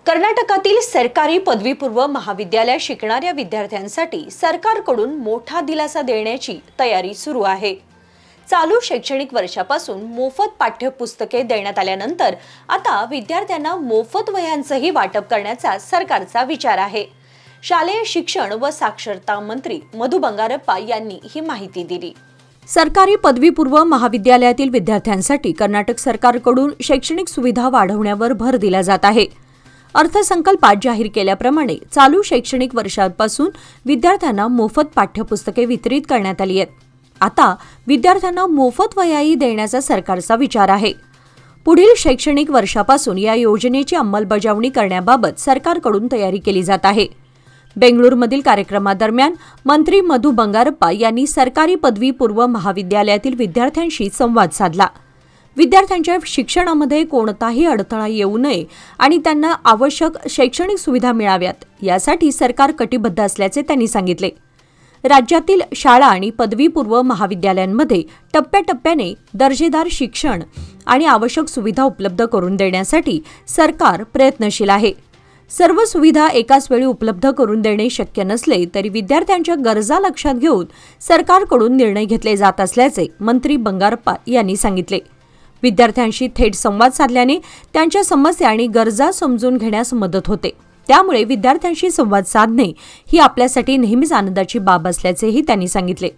कर्नाटकातील सरकारी पदवीपूर्व महाविद्यालय शिकणाऱ्या विद्यार्थ्यांसाठी सरकारकडून मोठा दिलासा देण्याची तयारी सुरू आहे। चालू शैक्षणिक वर्षापासून मोफत पाठ्यपुस्तके देण्यात आल्यानंतर आता विद्यार्थ्यांना मोफत वह्यांचंही वाटप करण्याचा सरकारचा विचार आहे। शालेय शिक्षण व साक्षरता मंत्री मधु बंगारप्पा यांनी ही माहिती दिली। सरकारी पदवीपूर्व महाविद्यालयातील विद्यार्थ्यांसाठी कर्नाटक सरकारकडून शैक्षणिक सुविधा वाढवण्यावर भर दिला जात आहे। अर्थसंकल्पात जाहीर केल्याप्रमाणे चालू शैक्षणिक वर्षापासून विद्यार्थ्यांना मोफत पाठ्यपुस्तके वितरित करण्यात आली आहेत। आता विद्यार्थ्यांना मोफत वह्याही देण्याचा सरकारचा विचार आहे। पुढील शैक्षणिक वर्षापासून या योजनेची अंमलबजावणी करण्याबाबत सरकारकडून तयारी केली जात आहे। बेंगळुरूमधील कार्यक्रमादरम्यान मंत्री मधु बंगारप्पा यांनी सरकारी पदवीपूर्व महाविद्यालयातील विद्यार्थ्यांशी संवाद साधला। विद्यार्थ्यांच्या शिक्षणामध्ये कोणताही अडथळा येऊ नये आणि त्यांना आवश्यक शैक्षणिक सुविधा मिळाव्यात यासाठी सरकार कटिबद्ध असल्याचे त्यांनी सांगितले। राज्यातील शाळा आणि पदवीपूर्व महाविद्यालयांमध्ये टप्प्याटप्प्याने दर्जेदार शिक्षण आणि आवश्यक सुविधा उपलब्ध करून देण्यासाठी सरकार प्रयत्नशील आहे। सर्व सुविधा एकाच वेळी उपलब्ध करून देणे शक्य नसले तरी विद्यार्थ्यांच्या गरजा लक्षात घेऊन सरकारकडून निर्णय घेतले जात असल्याचे मंत्री बंगारप्पा यांनी सांगितले। विद्यार्थ्यांशी थेट संवाद साधल्याने त्यांच्या समस्या आणि गरजा समजून घेण्यास मदत होते। त्यामुळे विद्यार्थ्यांशी संवाद साधणे ही आपल्यासाठी नेहमीच आनंदाची बाब असल्याचेही त्यांनी सांगितले।